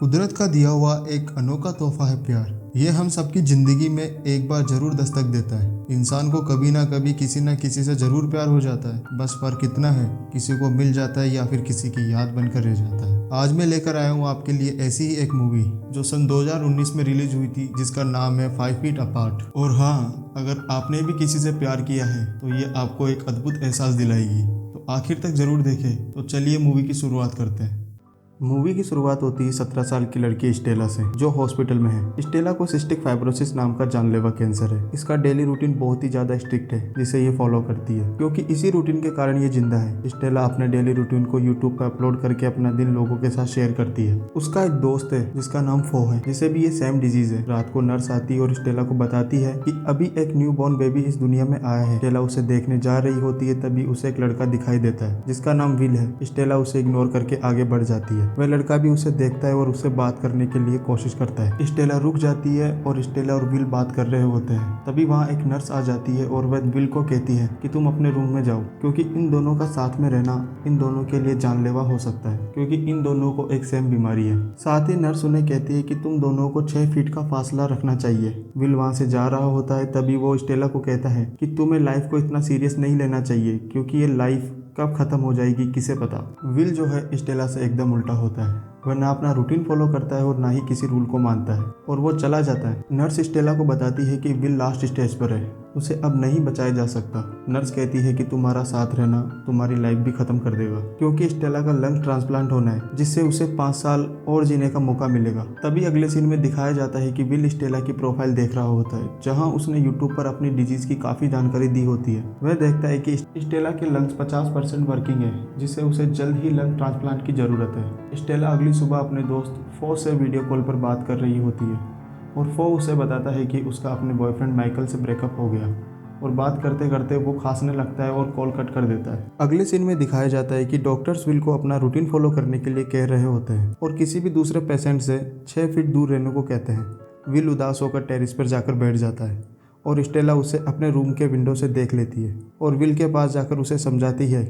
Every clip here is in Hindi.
कुदरत का दिया हुआ एक अनोखा तोहफा है प्यार। ये हम सबकी जिंदगी में एक बार जरूर दस्तक देता है। इंसान को कभी ना कभी किसी ना किसी से जरूर प्यार हो जाता है। बस फर्क इतना है, किसी को मिल जाता है या फिर किसी की याद बनकर रह जाता है। आज मैं लेकर आया हूँ आपके लिए ऐसी ही एक मूवी जो सन 2019 में रिलीज हुई थी, जिसका नाम है 5 फीट अपार्ट। और हाँ, अगर आपने भी किसी से प्यार किया है तो ये आपको एक अद्भुत एहसास दिलाएगी। तो आखिर तक जरूर देखें। तो चलिए मूवी की शुरुआत करते हैं। मूवी की शुरुआत होती है 17 साल की लड़की स्टेला से, जो हॉस्पिटल में है। स्टेला को सिस्टिक फाइब्रोसिस नाम का जानलेवा कैंसर है। इसका डेली रूटीन बहुत ही ज्यादा स्ट्रिक्ट है, जिसे ये फॉलो करती है, क्योंकि इसी रूटीन के कारण ये जिंदा है। स्टेला अपने डेली रूटीन को यूट्यूब पर अपलोड करके अपना दिन लोगों के साथ शेयर करती है। उसका एक दोस्त है जिसका नाम फो है, जिसे भी ये सेम डिजीज है। रात को नर्स आती है और स्टेला को बताती है कि अभी एक न्यू बॉर्न बेबी इस दुनिया में आया है। स्टेला उसे देखने जा रही होती है, तभी उसे एक लड़का दिखाई देता है जिसका नाम विल है। स्टेला उसे इग्नोर करके आगे बढ़ जाती है। वह लड़का भी उसे देखता है और उससे बात करने के लिए कोशिश करता है। स्टेला रुक जाती है और स्टेला और विल बात कर रहे होते हैं। तभी वहाँ एक नर्स आ जाती है और वह विल को कहती है कि तुम अपने रूम में जाओ, क्योंकि इन दोनों का साथ में रहना इन दोनों के लिए जानलेवा हो सकता है, क्योंकि इन दोनों को एक सेम बीमारी है। साथ ही नर्स उन्हें कहती है कि तुम दोनों को 6 फीट का फासला रखना चाहिए। विल वहाँ से जा रहा होता है, तभी वो स्टेला को कहता है कि तुम्हें लाइफ को इतना सीरियस नहीं लेना चाहिए, क्योंकि ये लाइफ कब खत्म हो जाएगी किसे पता। विल जो है स्टेला से एकदम उल्टा होता है। वह ना अपना रूटीन फॉलो करता है और ना ही किसी रूल को मानता है, और वो चला जाता है। नर्स स्टेला को बताती है कि विल लास्ट स्टेज पर है, उसे अब नहीं बचाया जा सकता। नर्स कहती है कि तुम्हारा साथ रहना तुम्हारी लाइफ भी खत्म कर देगा, क्योंकि स्टेला का लंग ट्रांसप्लांट होना है, जिससे उसे 5 साल और जीने का मौका मिलेगा। तभी अगले सीन में दिखाया जाता है कि विल स्टेला की प्रोफाइल देख रहा होता है, जहां उसने यूट्यूब पर अपनी डिजीज की काफी जानकारी दी होती है। वह देखता है कि स्टेला के लंग्स 50% वर्किंग है, जिससे उसे जल्द ही लंग ट्रांसप्लांट की जरूरत है। स्टेला अगली सुबह अपने दोस्त फो से वीडियो कॉल पर बात कर रही होती है, और फो उसे बताता है कि उसका अपने बॉयफ्रेंड माइकल से ब्रेकअप हो गया, और बात करते करते वो खांसने लगता है और कॉल कट कर देता है। अगले सीन में दिखाया जाता है कि डॉक्टर्स विल को अपना रूटीन फॉलो करने के लिए कह रहे होते हैं, और किसी भी दूसरे पेशेंट से 6 फीट दूर रहने को कहते हैं। विल उदास होकर टेरिस पर जाकर बैठ जाता है, और स्टेला उसे अपने रूम के विंडो से देख लेती है, और विल के पास जाकर उसे समझाती है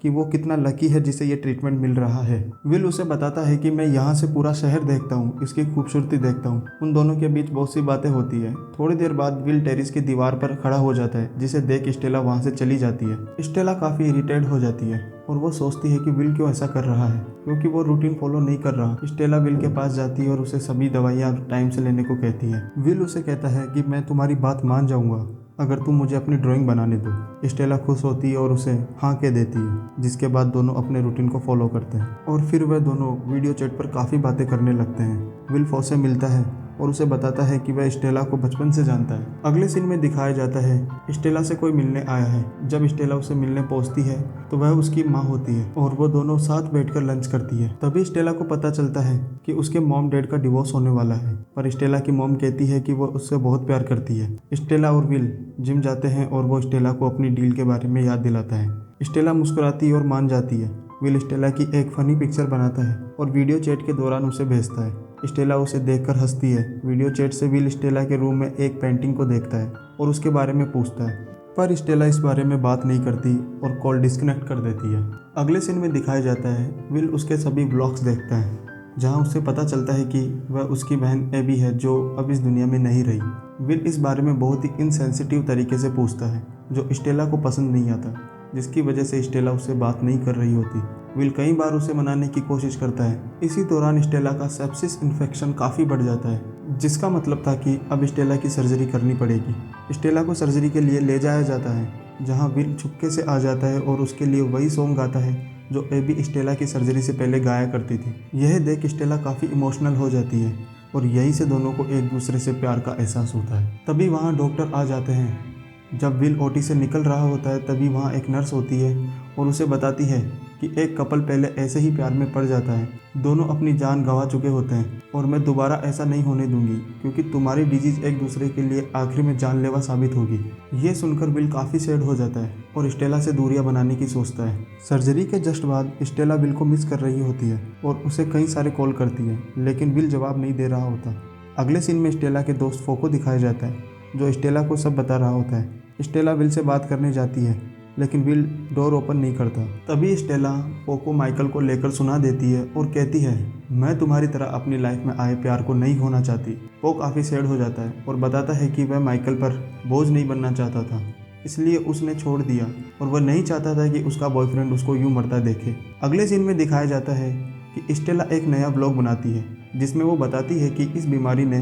कि वो कितना लकी है जिसे ये ट्रीटमेंट मिल रहा है। विल उसे बताता है कि मैं यहाँ से पूरा शहर देखता हूँ, इसकी खूबसूरती देखता हूँ। उन दोनों के बीच बहुत सी बातें होती है। थोड़ी देर बाद विल टेरिस की दीवार पर खड़ा हो जाता है, जिसे देख स्टेला वहाँ से चली जाती है। स्टेला काफ़ी इरिटेट हो जाती है, और वो सोचती है कि विल क्यों ऐसा कर रहा है, क्योंकि वो रूटीन फॉलो नहीं कर रहा। स्टेला विल के पास जाती है और उसे सभी दवाइयाँ टाइम से लेने को कहती है। विल उसे कहता है कि मैं तुम्हारी बात मान जाऊँगा अगर तुम मुझे अपनी ड्राइंग बनाने दो। स्टेला खुश होती है और उसे हाँ कह देती है, जिसके बाद दोनों अपने रूटीन को फॉलो करते हैं, और फिर वह दोनों वीडियो चैट पर काफ़ी बातें करने लगते हैं। विल फो से मिलता है और उसे बताता है कि वह स्टेला को बचपन से जानता है। अगले सीन में दिखाया जाता है स्टेला से कोई मिलने आया है। जब स्टेला उसे मिलने पहुंचती है तो वह उसकी माँ होती है, और वो दोनों साथ बैठकर लंच करती है। तभी स्टेला को पता चलता है कि उसके मॉम डैड का डिवोर्स होने वाला है, पर स्टेला की मॉम कहती है कि वो उससे बहुत प्यार करती है। स्टेला और विल जिम जाते हैं और वो स्टेला को अपनी डील के बारे में याद दिलाता है। स्टेला मुस्कुराती है और मान जाती है। विल स्टेला की एक फनी पिक्चर बनाता है और वीडियो चैट के दौरान उसे भेजता है। स्टेला उसे देखकर हंसती है। वीडियो चैट से विल स्टेला के रूम में एक पेंटिंग को देखता है और उसके बारे में पूछता है, पर स्टेला इस बारे में बात नहीं करती और कॉल डिस्कनेक्ट कर देती है। अगले सीन में दिखाया जाता है विल उसके सभी ब्लॉग्स देखता है, जहां उसे पता चलता है कि वह उसकी बहन एबी है, जो अब इस दुनिया में नहीं रही। विल इस बारे में बहुत ही इनसेंसिटिव तरीके से पूछता है, जो स्टेला को पसंद नहीं आता, जिसकी वजह से स्टेला उससे बात नहीं कर रही होती। विल कई बार उसे मनाने की कोशिश करता है। इसी दौरान स्टेला का सेप्सिस इन्फेक्शन काफ़ी बढ़ जाता है, जिसका मतलब था कि अब स्टेला की सर्जरी करनी पड़ेगी। स्टेला को सर्जरी के लिए ले जाया जाता है, जहां विल छुपके से आ जाता है और उसके लिए वही सॉन्ग गाता है जो एबी स्टेला की सर्जरी से पहले गाया करती थी। यह देख स्टेला काफ़ी इमोशनल हो जाती है, और यहीं से दोनों को एक दूसरे से प्यार का एहसास होता है। तभी वहाँ डॉक्टर आ जाते हैं। जब विल ओटी से निकल रहा होता है, तभी वहाँ एक नर्स होती है और उसे बताती है कि एक कपल पहले ऐसे ही प्यार में पड़ जाता है। दोनों अपनी जान गंवा चुके होते हैं, और मैं दोबारा ऐसा नहीं होने दूंगी, क्योंकि तुम्हारी डिजीज एक दूसरे के लिए आखिर में जानलेवा साबित होगी। ये सुनकर विल काफ़ी सैड हो जाता है और स्टेला से दूरियां बनाने की सोचता है। सर्जरी के जस्ट बाद स्टेला विल को मिस कर रही होती है और उसे कई सारे कॉल करती है, लेकिन विल जवाब नहीं दे रहा होता। अगले सीन में स्टेला के दोस्त फो को दिखाया जाता है, जो स्टेला को सब बता रहा होता है। स्टेला विल से बात करने जाती है, लेकिन विल डोर ओपन नहीं करता। तभी स्टेला पो को माइकल को लेकर सुना देती है और कहती है, मैं तुम्हारी तरह अपनी लाइफ में आए प्यार को नहीं खोना चाहती। पो काफ़ी सैड हो जाता है और बताता है कि वह माइकल पर बोझ नहीं बनना चाहता था, इसलिए उसने छोड़ दिया और वह नहीं चाहता था कि उसका बॉयफ्रेंड उसको यूं मरता देखे। अगले सीन में दिखाया जाता है कि स्टेला एक नया ब्लॉग बनाती है जिसमें वो बताती है कि इस बीमारी ने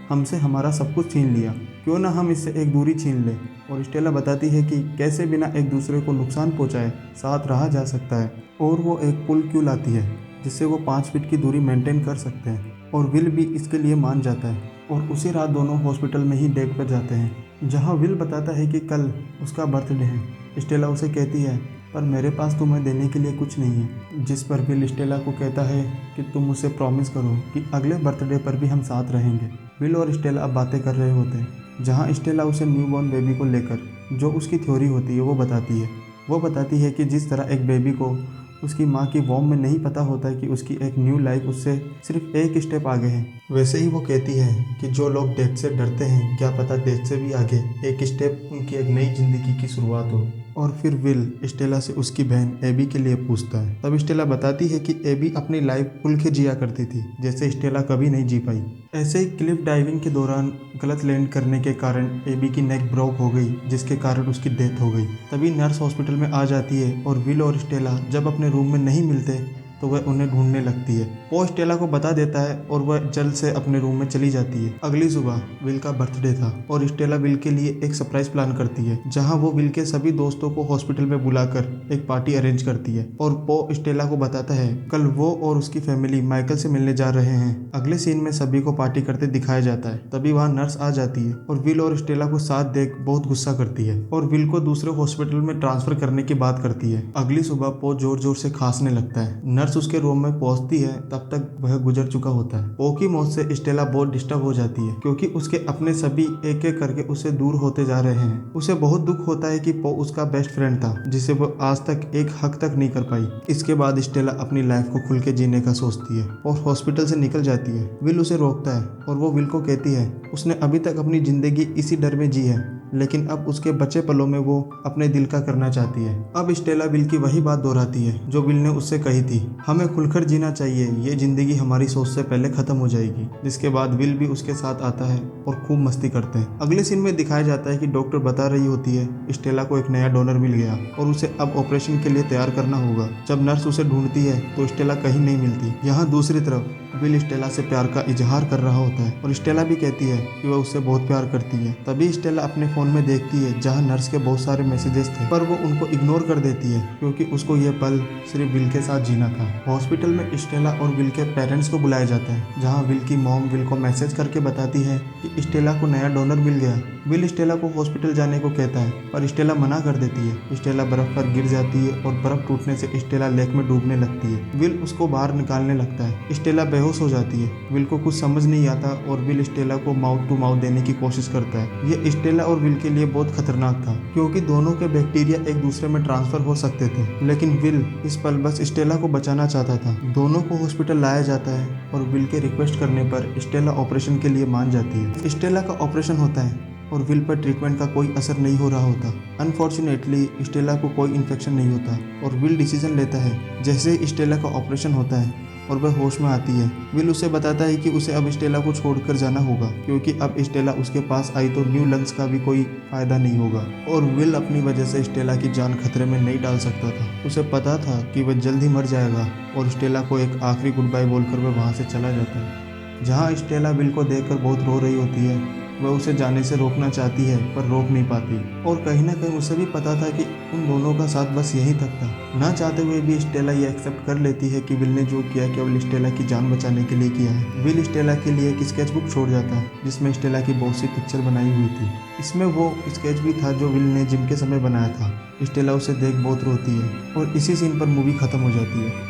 हमसे हमारा सब कुछ छीन लिया, क्यों ना हम इससे एक दूरी छीन लें। और स्टेला बताती है कि कैसे बिना एक दूसरे को नुकसान पहुंचाए साथ रहा जा सकता है, और वो एक पुल क्यों लाती है जिससे वो 5 फीट की दूरी मेंटेन कर सकते हैं। और विल भी इसके लिए मान जाता है और उसी रात दोनों हॉस्पिटल में ही डेट पर जाते हैं, जहाँ विल बताता है कि कल उसका बर्थडे है। स्टेला उसे कहती है, पर मेरे पास तुम्हें देने के लिए कुछ नहीं है, जिस पर विल स्टेला को कहता है कि तुम मुझसे प्रॉमिस करो कि अगले बर्थडे पर भी हम साथ रहेंगे। विल और स्टेला अब बातें कर रहे होते हैं, जहाँ स्टेला उसे न्यूबॉर्न बेबी को लेकर जो उसकी थ्योरी होती है वो बताती है। वो बताती है कि जिस तरह एक बेबी को उसकी माँ की वॉर्म में नहीं पता होता कि उसकी एक न्यू लाइफ उससे सिर्फ एक स्टेप आगे है, वैसे ही वो कहती है कि जो लोग डेथ से डरते हैं, क्या पता डेथ से भी आगे एक स्टेप उनकी एक नई जिंदगी की शुरुआत हो। और फिर विल स्टेला से उसकी बहन एबी के लिए पूछता है। तब स्टेला बताती है कि एबी अपनी लाइफ खुल के जिया करती थी, जैसे स्टेला कभी नहीं जी पाई। ऐसे ही क्लिफ डाइविंग के दौरान गलत लैंड करने के कारण एबी की नेक ब्रोक हो गई, जिसके कारण उसकी डेथ हो गई। तभी नर्स हॉस्पिटल में आ जाती है और विल और स्टेला जब अपने रूम में नहीं मिलते तो वह उन्हें ढूंढने लगती है। वो स्टेला को बता देता है और वह जल्द से अपने रूम में चली जाती है। अगली सुबह विल का बर्थडे था और स्टेला विल के लिए एक सरप्राइज प्लान करती है, जहां वो विल के सभी दोस्तों को हॉस्पिटल में बुलाकर एक पार्टी अरेंज करती है। और पो स्टेला को बताता है कल वो और उसकी फैमिली माइकल से मिलने जा रहे हैं। अगले सीन में सभी को पार्टी करते दिखाया जाता है। तभी वहाँ नर्स आ जाती है और विल और स्टेला को साथ देख बहुत गुस्सा करती है और विल को दूसरे हॉस्पिटल में ट्रांसफर करने की बात करती है। अगली सुबह पो जोर जोर से खांसने लगता है। नर्स उसके रूम में पहुंचती है, तब तक वह गुजर चुका होता है। पो की मौत से स्टेला बहुत डिस्टर्ब हो जाती है, क्योंकि उसके अपने सभी एक एक करके उससे दूर होते जा रहे हैं। उसे बहुत दुख होता है कि पो उसका बेस्ट फ्रेंड था, जिसे वो आज तक एक हक तक नहीं कर पाई। इसके बाद स्टेला अपनी लाइफ को खुल के जीने का सोचती है और हॉस्पिटल से निकल जाती है। विल उसे रोकता है और वो विल को कहती है उसने अभी तक अपनी जिंदगी इसी डर में जी है, लेकिन अब उसके बचे पलों में वो अपने दिल का करना चाहती है। अब स्टेला विल की वही बात दोहराती है जो विल ने उससे कही थी, हमें खुलकर जीना चाहिए, ये जिंदगी हमारी सोच से पहले खत्म हो जाएगी। जिसके बाद विल भी उसके साथ आता है और खूब मस्ती करते हैं। अगले सीन में दिखाया जाता है कि डॉक्टर बता रही होती है स्टेला को एक नया डोनर मिल गया और उसे अब ऑपरेशन के लिए तैयार करना होगा। जब नर्स उसे ढूंढती है तो स्टेला कहीं नहीं मिलती। यहाँ दूसरी तरफ विल स्टेला से प्यार का इजहार कर रहा होता है और स्टेला भी कहती है कि वह उससे बहुत प्यार करती है। तभी स्टेला अपने फोन में देखती है जहां नर्स के बहुत सारे मैसेजेस थे, पर वो उनको इग्नोर कर देती है क्योंकि उसको ये पल सिर्फ विल के साथ जीना था। हॉस्पिटल में स्टेला और विल के पेरेंट्स को बुलाया जाता है, जहां विल की मॉम विल को मैसेज करके बताती है कि स्टेला को नया डोनर मिल गया। विल स्टेला को हॉस्पिटल जाने को कहता है, पर स्टेला मना कर देती है। स्टेला बर्फ पर गिर जाती है और बर्फ टूटने से स्टेला लेक में डूबने लगती है। विल उसको बाहर निकालने लगता है। स्टेला बेहोश हो जाती है। विल को कुछ समझ नहीं आता और विल स्टेला को माउथ टू माउथ देने की कोशिश करता है। ये स्टेला और विल के लिए बहुत खतरनाक था, क्योंकि दोनों के बैक्टीरिया एक दूसरे में ट्रांसफर हो सकते थे। लेकिन विल इस पल बस स्टेला को बचाना चाहता था। दोनों को हॉस्पिटल लाया जाता है और विल के रिक्वेस्ट करने पर स्टेला ऑपरेशन के लिए मान जाती है। स्टेला का ऑपरेशन होता है और विल पर ट्रीटमेंट का कोई असर नहीं हो रहा होता। अनफॉर्चुनेटली स्टेला को कोई इन्फेक्शन नहीं होता और विल डिसीजन लेता है। जैसे ही स्टेला का ऑपरेशन होता है और वह होश में आती है, विल उसे बताता है कि उसे अब स्टेला को छोड़कर जाना होगा, क्योंकि अब स्टेला उसके पास आई तो न्यू लंग्स का भी कोई फायदा नहीं होगा। और विल अपनी वजह से स्टेला की जान खतरे में नहीं डाल सकता था। उसे पता था कि वह जल्द ही मर जाएगा और स्टेला को एक आखिरी गुड बाय बोलकर वह वहाँ से चला जाता है। जहाँ स्टेला विल को देखकर बहुत रो रही होती है, वह उसे जाने से रोकना चाहती है पर रोक नहीं पाती। और कहीं ना कहीं उसे भी पता था कि उन दोनों का साथ बस यहीं तक था। ना चाहते हुए भी स्टेला ये एक्सेप्ट कर लेती है कि विल ने जो किया केवल स्टेला की जान बचाने के लिए किया है। विल स्टेला के लिए एक स्केच बुक छोड़ जाता है जिसमें स्टेला की बहुत सी पिक्चर बनाई हुई थी। इसमें वो स्केच भी था जो विल ने जिम के समय बनाया था। स्टेला उसे देख बहुत रोती है और इसी सीन पर मूवी खत्म हो जाती है।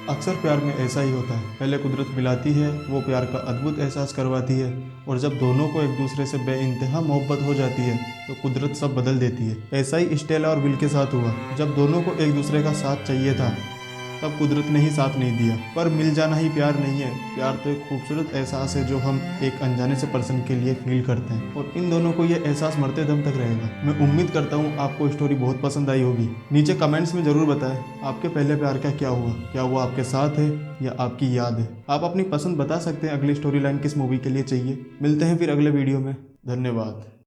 अक्सर प्यार में ऐसा ही होता है, पहले कुदरत मिलाती है, वो प्यार का अद्भुत एहसास करवाती है और जब दोनों को एक दूसरे से बेइंतहा मोहब्बत हो जाती है तो कुदरत सब बदल देती है। ऐसा ही स्टेला और विल के साथ हुआ। जब दोनों को एक दूसरे का साथ चाहिए था तब कुदरत ने ही साथ नहीं दिया। पर मिल जाना ही प्यार नहीं है। प्यार तो एक खूबसूरत एहसास है जो हम एक अनजाने से पर्सन के लिए फील करते हैं, और इन दोनों को ये एहसास मरते दम तक रहेगा। मैं उम्मीद करता हूँ आपको स्टोरी बहुत पसंद आई होगी। नीचे कमेंट्स में ज़रूर बताएं आपके पहले प्यार का क्या हुआ, क्या वो आपके साथ है या आपकी याद है। आप अपनी पसंद बता सकते हैं अगली स्टोरी लाइन किस मूवी के लिए चाहिए। मिलते हैं फिर अगले वीडियो में। धन्यवाद।